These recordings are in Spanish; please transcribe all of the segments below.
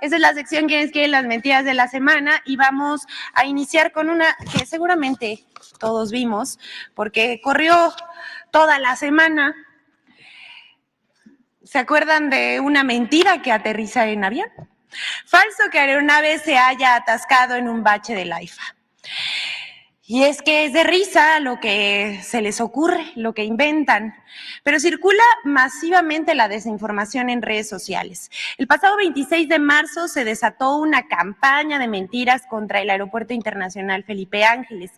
Esta es la sección ¿Quiénes quieren las mentiras de la semana? Y vamos a iniciar con una que seguramente todos vimos, porque corrió toda la semana. ¿Se acuerdan de una mentira que aterriza en avión? Falso que aeronave se haya atascado en un bache del AIFA. Y es que es de risa lo que se les ocurre, lo que inventan, pero circula masivamente la desinformación en redes sociales. El pasado 26 de marzo se desató una campaña de mentiras contra el Aeropuerto Internacional Felipe Ángeles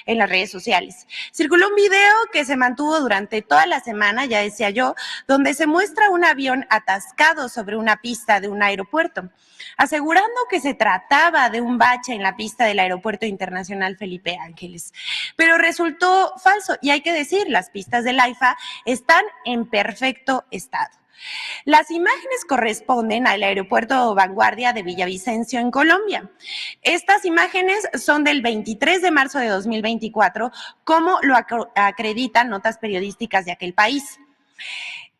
en las redes sociales. Circuló un video que se mantuvo durante toda la semana, ya decía yo, donde se muestra un avión atascado sobre una pista de un aeropuerto, asegurando que se trataba de un bache en la pista del Aeropuerto Internacional Felipe Ángeles. Pero resultó falso, y hay que decir, las pistas del AIFA están en perfecto estado. Las imágenes corresponden al aeropuerto Vanguardia de Villavicencio, en Colombia. Estas imágenes son del 23 de marzo de 2024, como lo acreditan notas periodísticas de aquel país.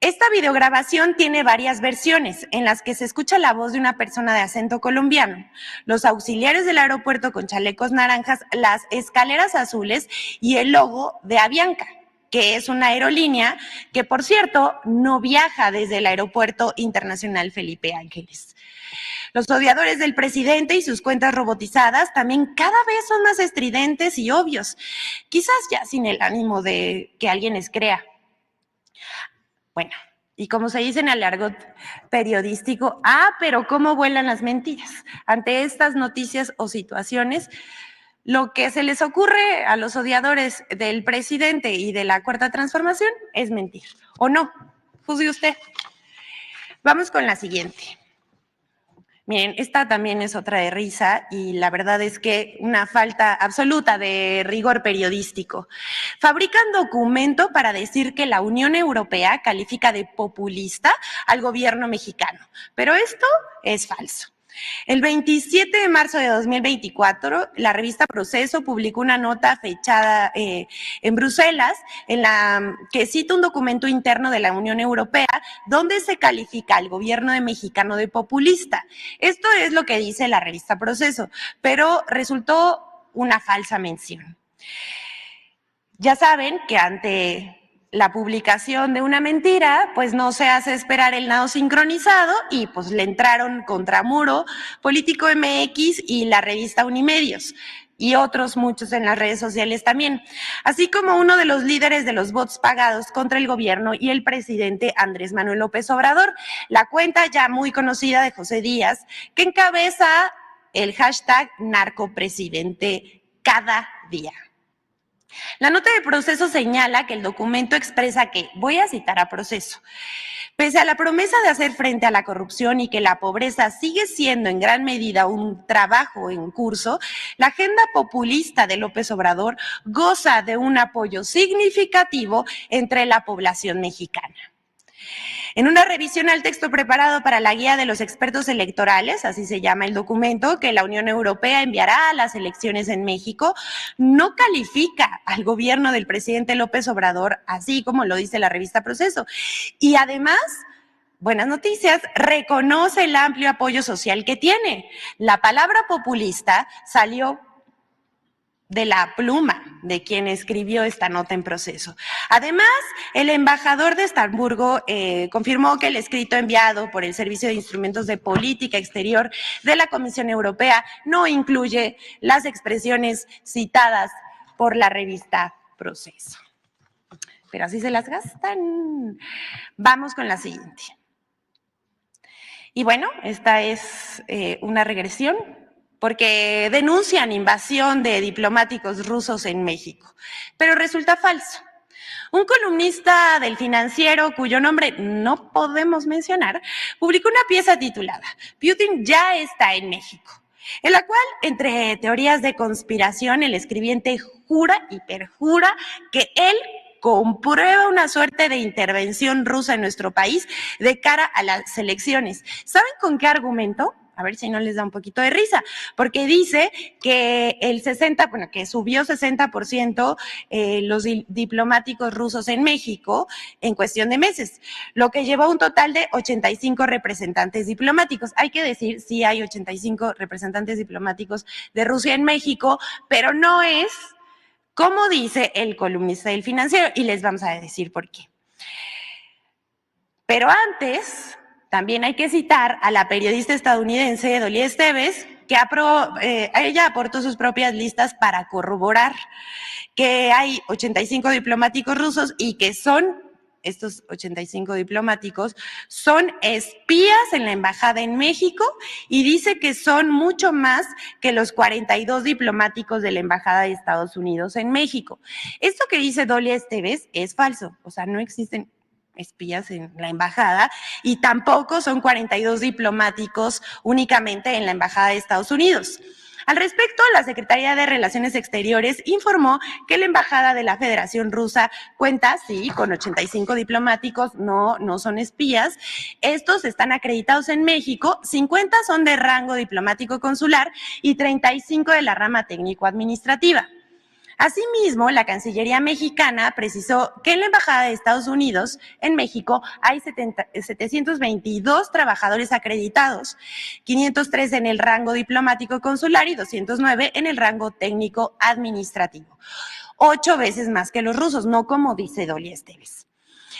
Esta videograbación tiene varias versiones en las que se escucha la voz de una persona de acento colombiano, los auxiliares del aeropuerto con chalecos naranjas, las escaleras azules y el logo de Avianca, que es una aerolínea que, por cierto, no viaja desde el Aeropuerto Internacional Felipe Ángeles. Los odiadores del presidente y sus cuentas robotizadas también cada vez son más estridentes y obvios, quizás ya sin el ánimo de que alguien les crea. Bueno, y como se dice en el argot periodístico, pero cómo vuelan las mentiras. Ante estas noticias o situaciones, lo que se les ocurre a los odiadores del presidente y de la Cuarta Transformación es mentir. ¿O no? Juzgue usted. Vamos con la siguiente. Miren, esta también es otra de risa y la verdad es que una falta absoluta de rigor periodístico. Fabrican documento para decir que la Unión Europea califica de populista al gobierno mexicano, pero esto es falso. El 27 de marzo de 2024, la revista Proceso publicó una nota fechada en Bruselas, en la que cita un documento interno de la Unión Europea, donde se califica al gobierno de mexicano de populista. Esto es lo que dice la revista Proceso, pero resultó una falsa mención. Ya saben que ante la publicación de una mentira, pues no se hace esperar el nado sincronizado y pues le entraron contra muro Político MX y la revista Unimedios y otros muchos en las redes sociales también, así como uno de los líderes de los bots pagados contra el gobierno y el presidente Andrés Manuel López Obrador, la cuenta ya muy conocida de José Díaz, que encabeza el hashtag narcopresidente cada día. La nota de Proceso señala que el documento expresa que, voy a citar a Proceso, pese a la promesa de hacer frente a la corrupción y que la pobreza sigue siendo en gran medida un trabajo en curso, la agenda populista de López Obrador goza de un apoyo significativo entre la población mexicana. En una revisión al texto preparado para la guía de los expertos electorales, así se llama el documento, que la Unión Europea enviará a las elecciones en México, no califica al gobierno del presidente López Obrador, así como lo dice la revista Proceso. Y además, buenas noticias, reconoce el amplio apoyo social que tiene. La palabra populista salió de la pluma de quien escribió esta nota en Proceso. Además, el embajador de Estamburgo confirmó que el escrito enviado por el Servicio de Instrumentos de Política Exterior de la Comisión Europea no incluye las expresiones citadas por la revista Proceso. Pero así se las gastan. Vamos con la siguiente. Y bueno, esta es una regresión, porque denuncian invasión de diplomáticos rusos en México, pero resulta falso. Un columnista del Financiero, cuyo nombre no podemos mencionar, publicó una pieza titulada "Putin ya está en México", en la cual, entre teorías de conspiración, el escribiente jura y perjura que él comprueba una suerte de intervención rusa en nuestro país de cara a las elecciones. ¿Saben con qué argumento? A ver si no les da un poquito de risa, porque dice que que subió 60% los diplomáticos rusos en México en cuestión de meses, lo que llevó a un total de 85 representantes diplomáticos. Hay que decir, sí hay 85 representantes diplomáticos de Rusia en México, pero no es como dice el columnista del Financiero, y les vamos a decir por qué. Pero antes, también hay que citar a la periodista estadounidense Dolly Esteves, que ella aportó sus propias listas para corroborar que hay 85 diplomáticos rusos y que estos 85 diplomáticos son espías en la embajada en México, y dice que son mucho más que los 42 diplomáticos de la embajada de Estados Unidos en México. Esto que dice Dolly Esteves es falso, o sea, no existen espías en la embajada y tampoco son 42 diplomáticos únicamente en la embajada de Estados Unidos. Al respecto, la Secretaría de Relaciones Exteriores informó que la Embajada de la Federación Rusa cuenta, sí, con 85 diplomáticos, no son espías. Estos están acreditados en México, 50 son de rango diplomático consular y 35 de la rama técnico-administrativa. Asimismo, la Cancillería mexicana precisó que en la Embajada de Estados Unidos en México hay 722 trabajadores acreditados, 503 en el rango diplomático consular y 209 en el rango técnico administrativo. 8 veces más que los rusos, no como dice Dolly Esteves.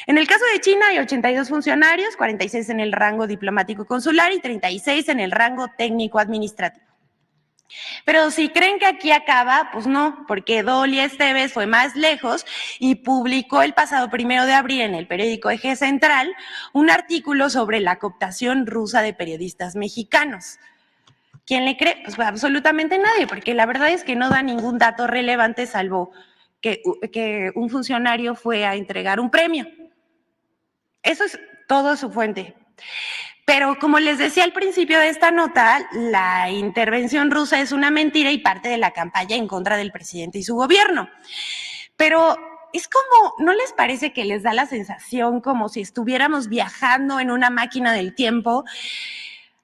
En el caso de China hay 82 funcionarios, 46 en el rango diplomático consular y 36 en el rango técnico administrativo. Pero si creen que aquí acaba, pues no, porque Dolly Esteves fue más lejos y publicó el pasado 1 de abril en el periódico Eje Central un artículo sobre la cooptación rusa de periodistas mexicanos. ¿Quién le cree? Pues absolutamente nadie, porque la verdad es que no da ningún dato relevante salvo que un funcionario fue a entregar un premio. Eso es todo su fuente. Pero como les decía al principio de esta nota, la intervención rusa es una mentira y parte de la campaña en contra del presidente y su gobierno. Pero es como, ¿no les parece que les da la sensación como si estuviéramos viajando en una máquina del tiempo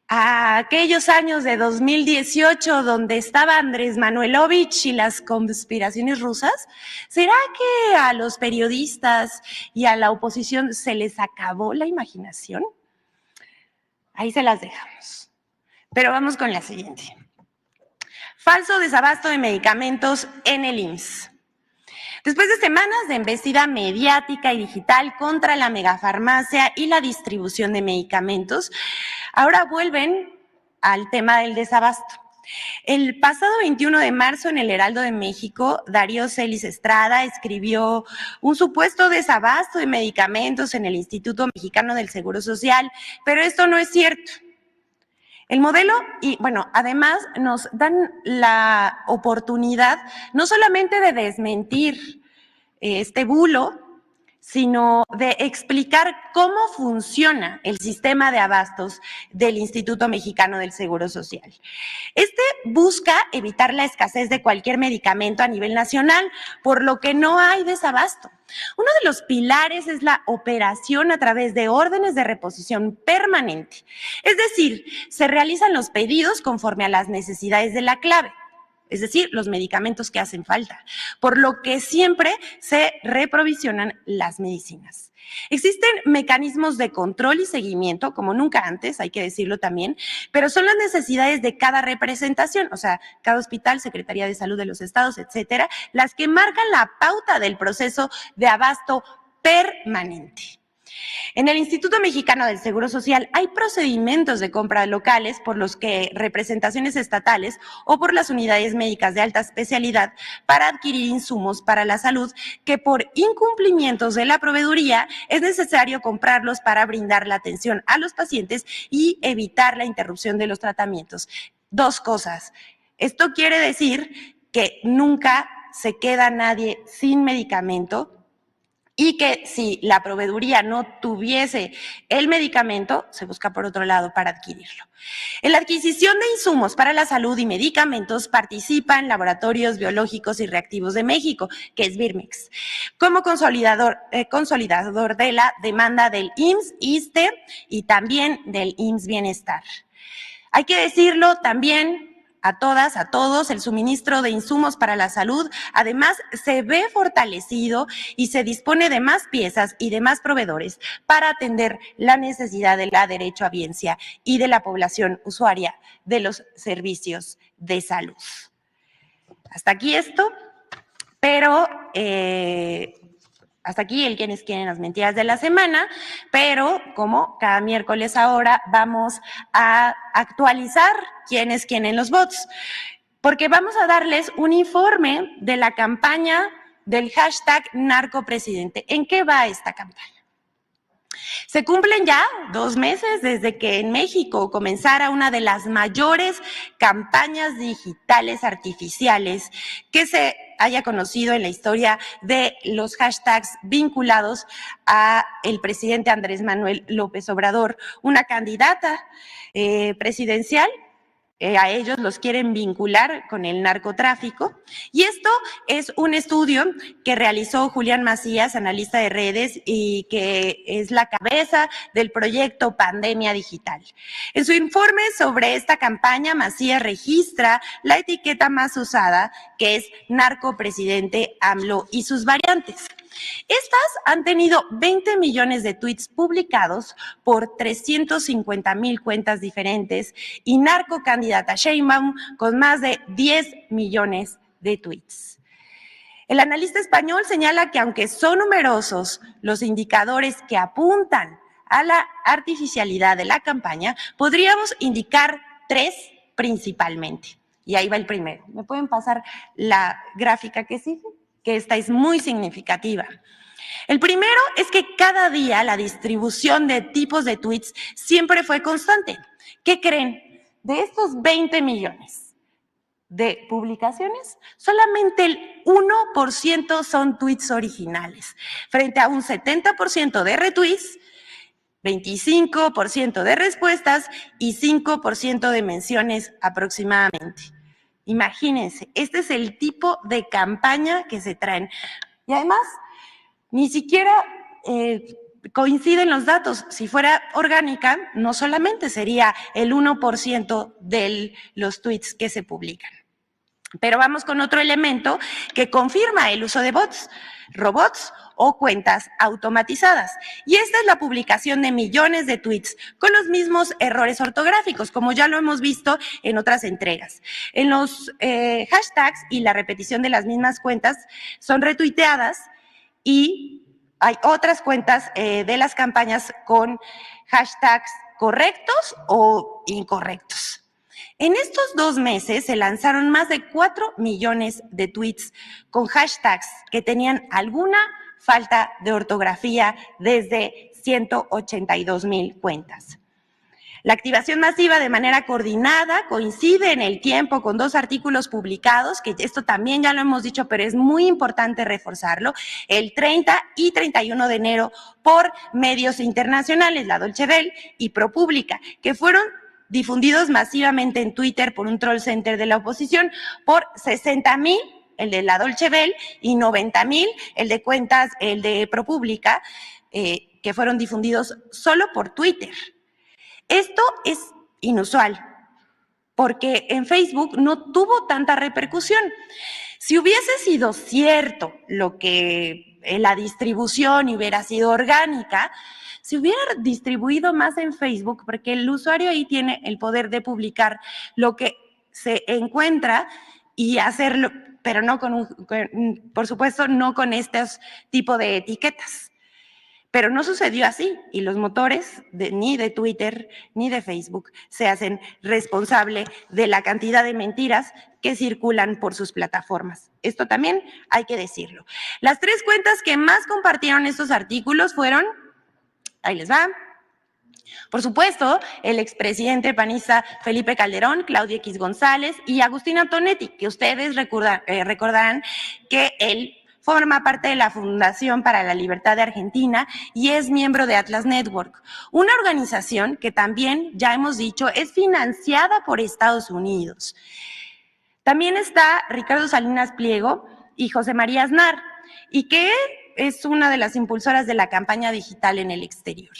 a aquellos años de 2018 donde estaba Andrés Manuelovich y las conspiraciones rusas? ¿Será que a los periodistas y a la oposición se les acabó la imaginación? Ahí se las dejamos. Pero vamos con la siguiente. Falso desabasto de medicamentos en el IMSS. Después de semanas de embestida mediática y digital contra la megafarmacia y la distribución de medicamentos, ahora vuelven al tema del desabasto. El pasado 21 de marzo en el Heraldo de México, Darío Celis Estrada escribió un supuesto desabasto de medicamentos en el Instituto Mexicano del Seguro Social, pero esto no es cierto. El modelo, y bueno, además nos dan la oportunidad no solamente de desmentir este bulo, sino de explicar cómo funciona el sistema de abastos del Instituto Mexicano del Seguro Social. Este busca evitar la escasez de cualquier medicamento a nivel nacional, por lo que no hay desabasto. Uno de los pilares es la operación a través de órdenes de reposición permanente. Es decir, se realizan los pedidos conforme a las necesidades de la clave, es decir, los medicamentos que hacen falta, por lo que siempre se reprovisionan las medicinas. Existen mecanismos de control y seguimiento, como nunca antes, hay que decirlo también, pero son las necesidades de cada representación, o sea, cada hospital, Secretaría de Salud de los estados, etcétera, las que marcan la pauta del proceso de abasto permanente. En el Instituto Mexicano del Seguro Social hay procedimientos de compra locales por los que representaciones estatales o por las unidades médicas de alta especialidad para adquirir insumos para la salud que por incumplimientos de la proveeduría es necesario comprarlos para brindar la atención a los pacientes y evitar la interrupción de los tratamientos. Dos cosas. Esto quiere decir que nunca se queda nadie sin medicamento, y que si la proveeduría no tuviese el medicamento, se busca por otro lado para adquirirlo. En la adquisición de insumos para la salud y medicamentos participan Laboratorios Biológicos y Reactivos de México, que es Birmex, como consolidador de la demanda del IMSS, ISSSTE y también del IMSS Bienestar. Hay que decirlo también a todas, a todos, el suministro de insumos para la salud, además, se ve fortalecido y se dispone de más piezas y de más proveedores para atender la necesidad de la derechohabiencia y de la población usuaria de los servicios de salud. Hasta aquí esto, pero hasta aquí el quiénes quieren las mentiras de la semana, pero como cada miércoles ahora vamos a actualizar quiénes quieren los bots, porque vamos a darles un informe de la campaña del hashtag narcopresidente. ¿En qué va esta campaña? Se cumplen ya 2 meses desde que en México comenzara una de las mayores campañas digitales artificiales que se haya conocido en la historia de los hashtags vinculados a el presidente Andrés Manuel López Obrador, una candidata presidencial. A ellos los quieren vincular con el narcotráfico. Y esto es un estudio que realizó Julián Macías, analista de redes, y que es la cabeza del proyecto Pandemia Digital. En su informe sobre esta campaña, Macías registra la etiqueta más usada, que es narcopresidente AMLO y sus variantes. Estas han tenido 20 millones de tweets publicados por 350,000 cuentas diferentes y narcocandidata Sheinbaum con más de 10 millones de tweets. El analista español señala que aunque son numerosos los indicadores que apuntan a la artificialidad de la campaña, podríamos indicar 3 principalmente. Y ahí va el primero. ¿Me pueden pasar la gráfica que sigue? Que esta es muy significativa. El primero es que cada día la distribución de tipos de tweets siempre fue constante. ¿Qué creen? De estos 20 millones de publicaciones, solamente el 1% son tweets originales, frente a un 70% de retweets, 25% de respuestas y 5% de menciones aproximadamente. Imagínense, este es el tipo de campaña que se traen. Y además, ni siquiera coinciden los datos. Si fuera orgánica, no solamente sería el 1% de los tweets que se publican. Pero vamos con otro elemento que confirma el uso de bots, robots o cuentas automatizadas. Y esta es la publicación de millones de tweets con los mismos errores ortográficos, como ya lo hemos visto en otras entregas. En los hashtags y la repetición de las mismas cuentas son retuiteadas y hay otras cuentas de las campañas con hashtags correctos o incorrectos. En estos 2 meses se lanzaron más de 4 millones de tweets con hashtags que tenían alguna falta de ortografía desde 182,000 cuentas. La activación masiva de manera coordinada coincide en el tiempo con 2 artículos publicados, que esto también ya lo hemos dicho, pero es muy importante reforzarlo, el 30 y 31 de enero por medios internacionales, la Deutsche Welle y ProPublica, que fueron difundidos masivamente en Twitter por un troll center de la oposición, por 60,000, el de la Deutsche Welle, y 90,000, el de ProPublica, que fueron difundidos solo por Twitter. Esto es inusual, porque en Facebook no tuvo tanta repercusión. Si hubiese sido cierto lo que la distribución hubiera sido orgánica, se hubiera distribuido más en Facebook, porque el usuario ahí tiene el poder de publicar lo que se encuentra y hacerlo, pero no por supuesto, no con estos tipos de etiquetas. Pero no sucedió así y los motores ni de Twitter ni de Facebook se hacen responsable de la cantidad de mentiras que circulan por sus plataformas. Esto también hay que decirlo. Las 3 cuentas que más compartieron estos artículos fueron, ahí les va, por supuesto, el expresidente panista Felipe Calderón, Claudio X González y Agustín Antonetti, que ustedes recordarán que él forma parte de la Fundación para la Libertad de Argentina y es miembro de Atlas Network, una organización que también, ya hemos dicho, es financiada por Estados Unidos. También está Ricardo Salinas Pliego y José María Aznar, y que es una de las impulsoras de la campaña digital en el exterior.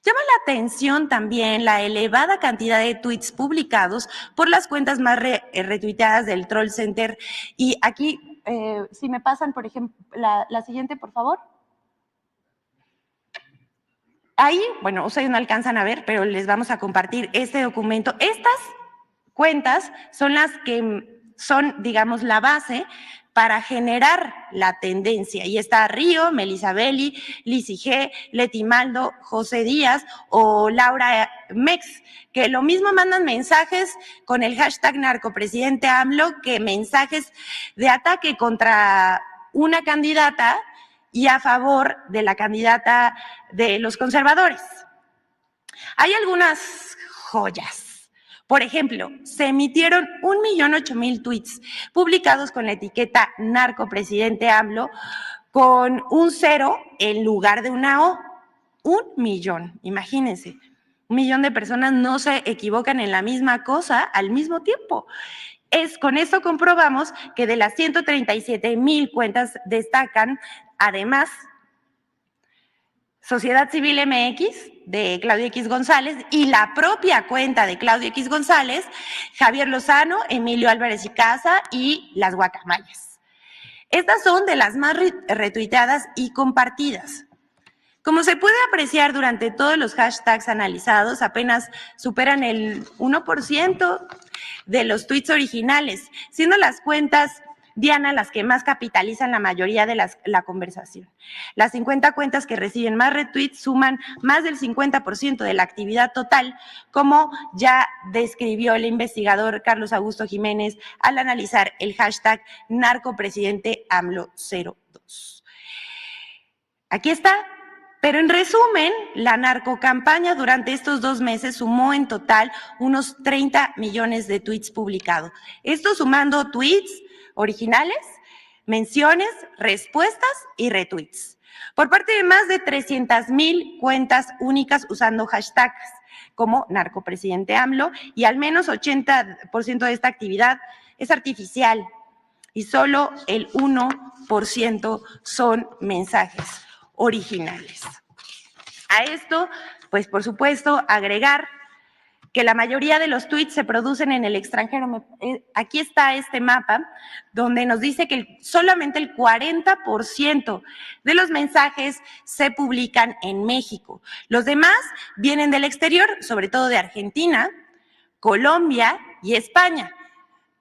Llama la atención también la elevada cantidad de tweets publicados por las cuentas más retuiteadas del Troll Center. Y aquí, si me pasan, por ejemplo, la siguiente, por favor. Ahí, bueno, ustedes no alcanzan a ver, pero les vamos a compartir este documento. Estas cuentas son las que son, digamos, la base para generar la tendencia. Y está Río, Melissa Belli, Lizzy G, Leti Maldo, José Díaz o Laura Mex, que lo mismo mandan mensajes con el hashtag narcopresidente AMLO que mensajes de ataque contra una candidata y a favor de la candidata de los conservadores. Hay algunas joyas. Por ejemplo, se emitieron 1.008.000 tweets publicados con la etiqueta narcopresidente AMLO con un 0 en lugar de una O. 1.000.000, imagínense. 1.000.000 de personas no se equivocan en la misma cosa al mismo tiempo. Con esto comprobamos que de las 137.000 cuentas destacan, además, Sociedad Civil MX de Claudio X González y la propia cuenta de Claudio X González, Javier Lozano, Emilio Álvarez y Casa y las guacamayas. Estas son de las más retuiteadas y compartidas. Como se puede apreciar durante todos los hashtags analizados, apenas superan el 1% de los tweets originales, siendo las cuentas Diana las que más capitalizan la mayoría de la conversación. Las 50 cuentas que reciben más retweets suman más del 50% de la actividad total, como ya describió el investigador Carlos Augusto Jiménez al analizar el hashtag narcopresidente AMLO02. Aquí está. Pero en resumen, la narcocampaña durante estos 2 meses sumó en total unos 30 millones de tweets publicados. Esto sumando tweets originales, menciones, respuestas y retweets. Por parte de más de 300.000 cuentas únicas usando hashtags como narcopresidente AMLO y al menos 80% de esta actividad es artificial y solo el 1% son mensajes originales. A esto, pues por supuesto, agregar que la mayoría de los tweets se producen en el extranjero. Aquí está este mapa donde nos dice que solamente el 40% de los mensajes se publican en México. Los demás vienen del exterior, sobre todo de Argentina, Colombia y España.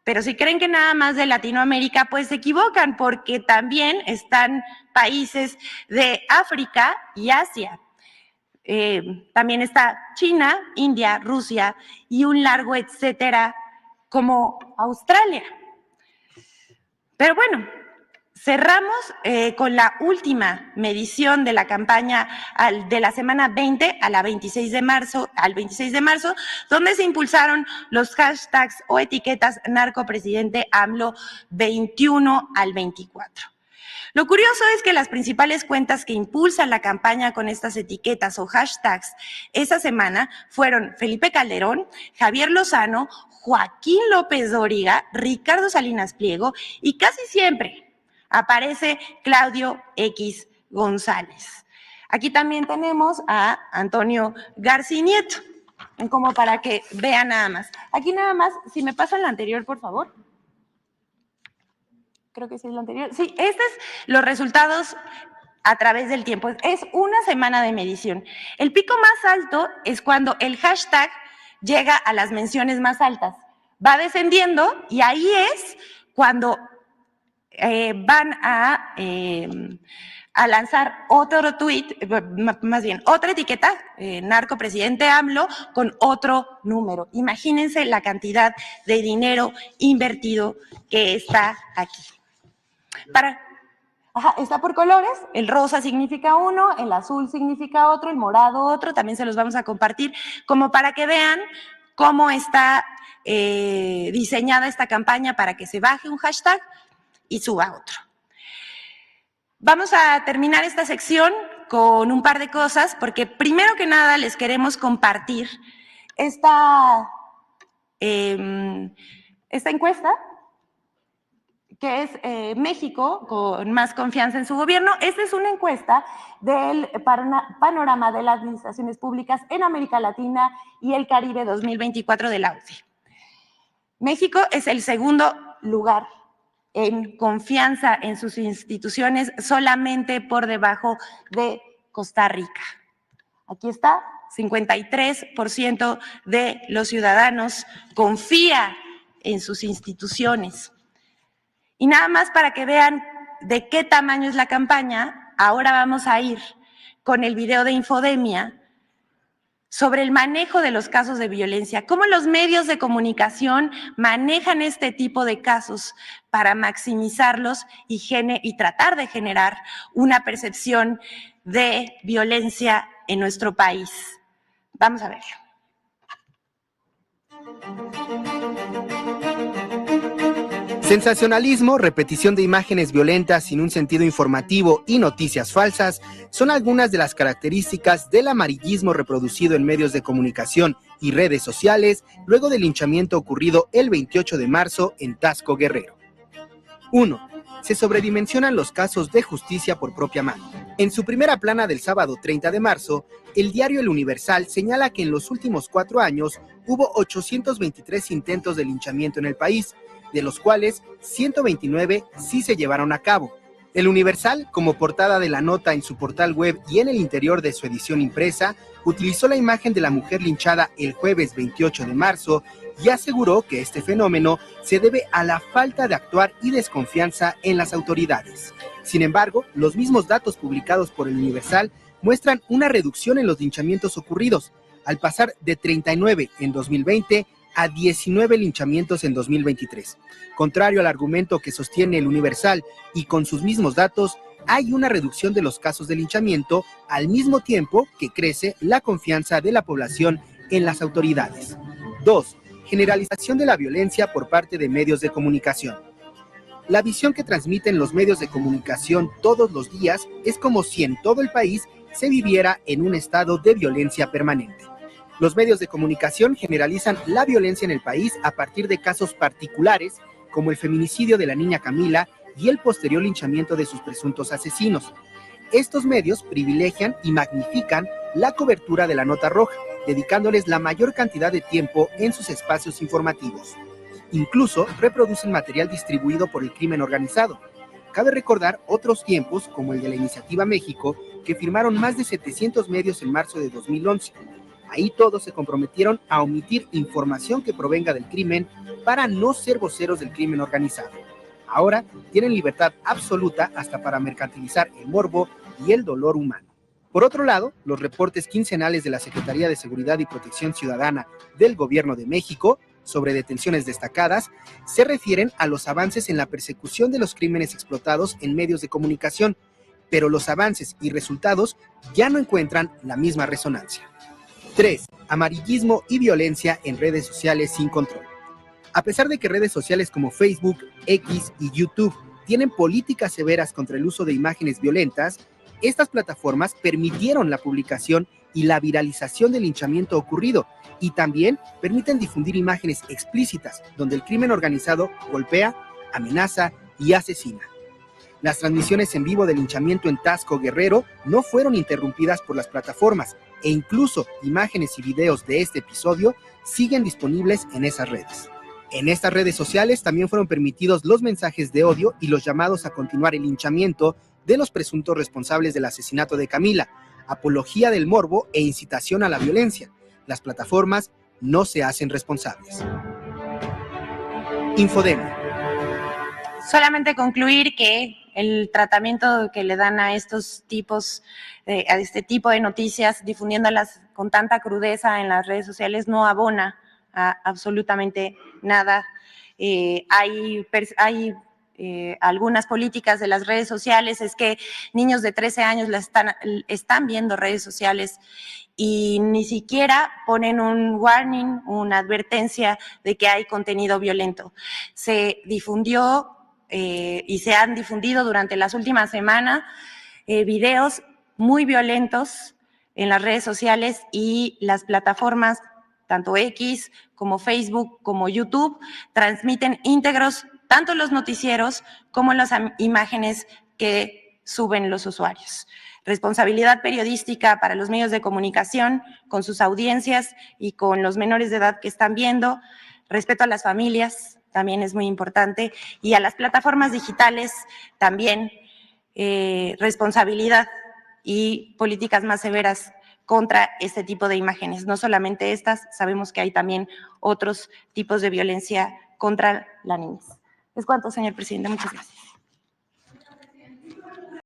Pero si creen que nada más de Latinoamérica, pues se equivocan, porque también están países de África y Asia. También está China, India, Rusia y un largo etcétera como Australia. Pero bueno, cerramos con la última medición de la campaña de la semana 20 a la 26 de marzo, donde se impulsaron los hashtags o etiquetas narcopresidente AMLO 21 al 24. Lo curioso es que las principales cuentas que impulsan la campaña con estas etiquetas o hashtags esa semana fueron Felipe Calderón, Javier Lozano, Joaquín López Dóriga, Ricardo Salinas Pliego y casi siempre aparece Claudio X González. Aquí también tenemos a Antonio García Nieto, como para que vean nada más. Aquí nada más, si me pasan la anterior, por favor. Creo que sí es la anterior. Sí, estos son los resultados a través del tiempo. Es una semana de medición. El pico más alto es cuando el hashtag llega a las menciones más altas. Va descendiendo y ahí es cuando van a lanzar otro tweet, más bien otra etiqueta, narcopresidente AMLO, con otro número. Imagínense la cantidad de dinero invertido que está aquí. Está por colores, el rosa significa uno, el azul significa otro, el morado otro, también se los vamos a compartir, como para que vean cómo está diseñada esta campaña para que se baje un hashtag y suba otro. Vamos a terminar esta sección con un par de cosas, porque primero que nada les queremos compartir esta encuesta que es México con más confianza en su gobierno. Esta es una encuesta del panorama de las administraciones públicas en América Latina y el Caribe 2024 de la OCDE. México es el segundo lugar en confianza en sus instituciones, solamente por debajo de Costa Rica. Aquí está, 53% de los ciudadanos confía en sus instituciones. Y nada más para que vean de qué tamaño es la campaña, ahora vamos a ir con el video de Infodemia sobre el manejo de los casos de violencia, cómo los medios de comunicación manejan este tipo de casos para maximizarlos y tratar de generar una percepción de violencia en nuestro país. Vamos a verlo. Sensacionalismo, repetición de imágenes violentas sin un sentido informativo y noticias falsas son algunas de las características del amarillismo reproducido en medios de comunicación y redes sociales luego del linchamiento ocurrido el 28 de marzo en Taxco, Guerrero. 1. Se sobredimensionan los casos de justicia por propia mano. En su primera plana del sábado 30 de marzo, el diario El Universal señala que en los últimos 4 años hubo 823 intentos de linchamiento en el país, de los cuales 129 sí se llevaron a cabo. El Universal, como portada de la nota en su portal web y en el interior de su edición impresa, utilizó la imagen de la mujer linchada el jueves 28 de marzo y aseguró que este fenómeno se debe a la falta de actuar y desconfianza en las autoridades. Sin embargo, los mismos datos publicados por el Universal muestran una reducción en los linchamientos ocurridos, al pasar de 39 en 2020 a 19 linchamientos en 2023. Contrario al argumento que sostiene el Universal y con sus mismos datos, hay una reducción de los casos de linchamiento al mismo tiempo que crece la confianza de la población en las autoridades. 2. Generalización de la violencia por parte de medios de comunicación. La visión que transmiten los medios de comunicación todos los días es como si en todo el país se viviera en un estado de violencia permanente. Los medios de comunicación generalizan la violencia en el país a partir de casos particulares, como el feminicidio de la niña Camila y el posterior linchamiento de sus presuntos asesinos. Estos medios privilegian y magnifican la cobertura de la nota roja, dedicándoles la mayor cantidad de tiempo en sus espacios informativos. Incluso reproducen material distribuido por el crimen organizado. Cabe recordar otros tiempos, como el de la Iniciativa México, que firmaron más de 700 medios en marzo de 2011. Ahí todos se comprometieron a omitir información que provenga del crimen para no ser voceros del crimen organizado. Ahora tienen libertad absoluta hasta para mercantilizar el morbo y el dolor humano. Por otro lado, los reportes quincenales de la Secretaría de Seguridad y Protección Ciudadana del Gobierno de México sobre detenciones destacadas se refieren a los avances en la persecución de los crímenes explotados en medios de comunicación, pero los avances y resultados ya no encuentran la misma resonancia. 3. Amarillismo y violencia en redes sociales sin control. A pesar de que redes sociales como Facebook, X y YouTube tienen políticas severas contra el uso de imágenes violentas, estas plataformas permitieron la publicación y la viralización del linchamiento ocurrido y también permiten difundir imágenes explícitas donde el crimen organizado golpea, amenaza y asesina. Las transmisiones en vivo del linchamiento en Taxco, Guerrero, no fueron interrumpidas por las plataformas e incluso imágenes y videos de este episodio siguen disponibles en esas redes. En estas redes sociales también fueron permitidos los mensajes de odio y los llamados a continuar el linchamiento de los presuntos responsables del asesinato de Camila, apología del morbo e incitación a la violencia. Las plataformas no se hacen responsables. Infodemia. Solamente concluir que el tratamiento que le dan a estos tipos, a este tipo de noticias, difundiéndolas con tanta crudeza en las redes sociales, no abona a absolutamente nada. Hay algunas políticas de las redes sociales, es que niños de 13 años están viendo redes sociales y ni siquiera ponen un warning, una advertencia de que hay contenido violento. Se difundió y se han difundido durante las últimas semanas videos muy violentos en las redes sociales y las plataformas, tanto X como Facebook como YouTube, transmiten íntegros tanto los noticieros como las imágenes que suben los usuarios. Responsabilidad periodística para los medios de comunicación con sus audiencias y con los menores de edad que están viendo. Respeto a las familias también es muy importante, y a las plataformas digitales también responsabilidad y políticas más severas contra este tipo de imágenes. No solamente estas, sabemos que hay también otros tipos de violencia contra la niñez. Es cuanto, señor presidente. Muchas gracias.